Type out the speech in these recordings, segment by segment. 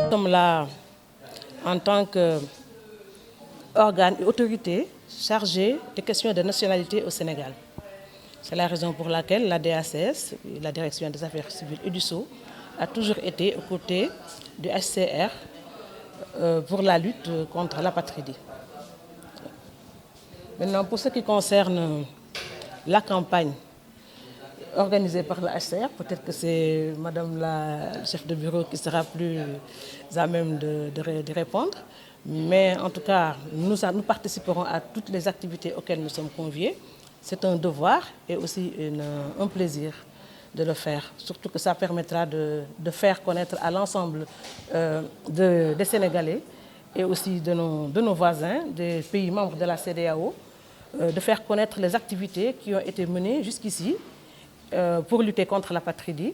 Nous sommes là en tant qu'organe et autorité chargée des questions de nationalité au Sénégal. C'est la raison pour laquelle la DACS, la Direction des Affaires civiles et du Sceau, a toujours été aux côtés du HCR pour la lutte contre l'apatridie. Maintenant, pour ce qui concerne la campagne organisée par le HCR, peut-être que c'est Madame la chef de bureau qui sera plus à même de répondre. Mais en tout cas, nous participerons à toutes les activités auxquelles nous sommes conviés. C'est un devoir et aussi un plaisir de le faire. Surtout que ça permettra de faire connaître à l'ensemble des Sénégalais et aussi de nos voisins, des pays membres de la CEDEAO, de faire connaître les activités qui ont été menées jusqu'ici pour lutter contre l'apatridie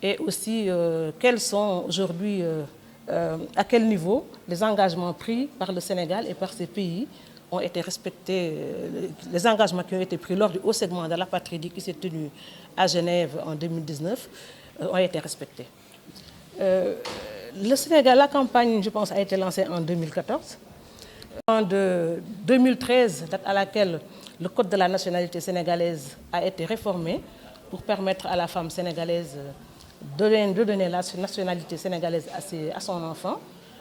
et aussi quels sont aujourd'hui, à quel niveau les engagements pris par le Sénégal et par ces pays ont été respectés, les engagements qui ont été pris lors du haut segment de l'apatridie qui s'est tenu à Genève en 2019 ont été respectés. Le Sénégal, la campagne, je pense, a été lancée en 2014. En 2013, date à laquelle le Code de la nationalité sénégalaise a été réformé pour permettre à la femme sénégalaise de donner la nationalité sénégalaise à son enfant.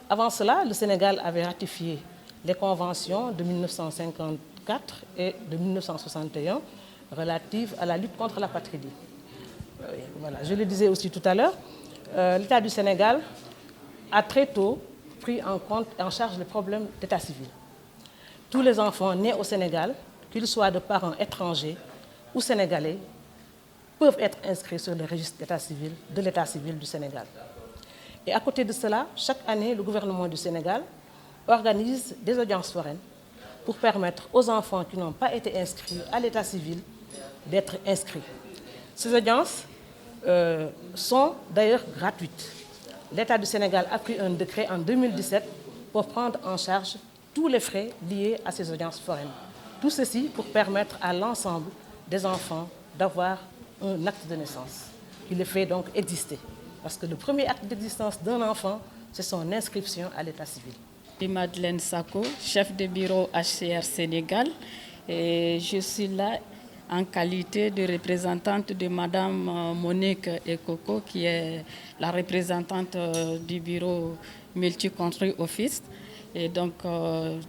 Avant cela, le Sénégal avait ratifié les conventions de 1954 et de 1961 relatives à la lutte contre l'apatridie. Voilà. Je le disais aussi tout à l'heure, l'État du Sénégal a très tôt pris en charge le problème d'état civil. Tous les enfants nés au Sénégal, qu'ils soient de parents étrangers ou sénégalais, peuvent être inscrits sur le registre de l'état civil du Sénégal. Et à côté de cela, chaque année, le gouvernement du Sénégal organise des audiences foraines pour permettre aux enfants qui n'ont pas été inscrits à l'état civil d'être inscrits. Ces audiences sont d'ailleurs gratuites. L'État du Sénégal a pris un décret en 2017 pour prendre en charge tous les frais liés à ces audiences foraines. Tout ceci pour permettre à l'ensemble des enfants d'avoir un acte de naissance qui les fait donc exister. Parce que le premier acte d'existence d'un enfant, c'est son inscription à l'état civil. Je suis Madeleine Sako, chef de bureau HCR Sénégal. Et je suis là en qualité de représentante de Madame Monique Ekoko, qui est la représentante du bureau Multi-Country Office. Et donc,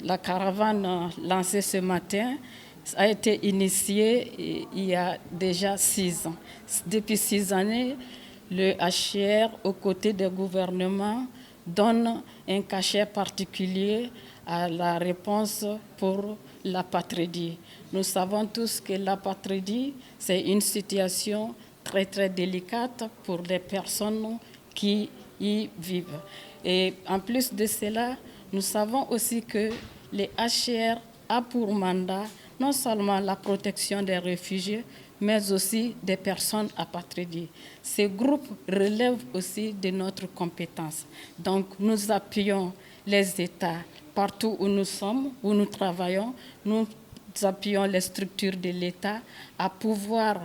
la caravane lancée ce matin a été initiée il y a déjà 6 ans. Depuis 6 années, le HCR, aux côtés des gouvernements, donne un cachet particulier à la réponse pour l'apatridie. Nous savons tous que l'apatridie, c'est une situation très très délicate pour les personnes qui y vivent. Et en plus de cela, nous savons aussi que le HCR a pour mandat non seulement la protection des réfugiés, mais aussi des personnes apatrides. Ces groupes relèvent aussi de notre compétence. Donc nous appuyons les États partout où nous sommes, où nous travaillons. Nous appuyons les structures de l'État à pouvoir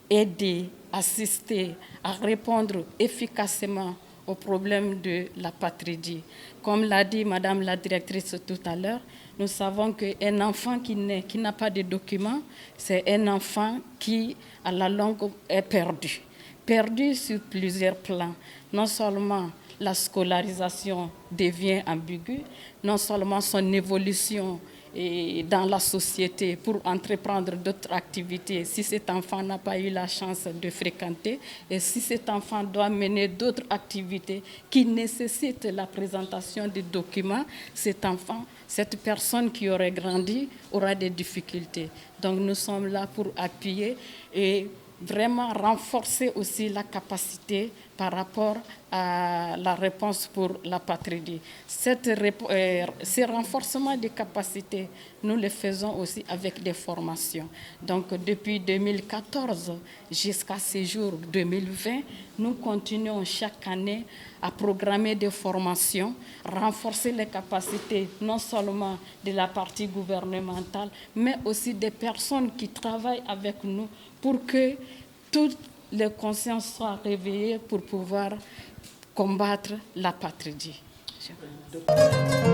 aider, assister, à répondre efficacement au problème de l'apatridie. Comme l'a dit Madame la directrice tout à l'heure, nous savons qu'un enfant qui naît, qui n'a pas de documents, c'est un enfant qui, à la longue, est perdu. Perdu sur plusieurs plans. Non seulement la scolarisation devient ambiguë, non seulement son évolution dans la société pour entreprendre d'autres activités, si cet enfant n'a pas eu la chance de fréquenter, et si cet enfant doit mener d'autres activités qui nécessitent la présentation de documents, cet enfant, cette personne qui aurait grandi aura des difficultés. Donc nous sommes là pour appuyer et vraiment renforcer aussi la capacité par rapport à la réponse pour l'apatridie. Ces renforcements de capacités, nous les faisons aussi avec des formations. Donc depuis 2014 jusqu'à ce jour 2020, nous continuons chaque année à programmer des formations, renforcer les capacités non seulement de la partie gouvernementale, mais aussi des personnes qui travaillent avec nous pour que toutes les consciences soient réveillées pour pouvoir combattre l'apatridie. formation.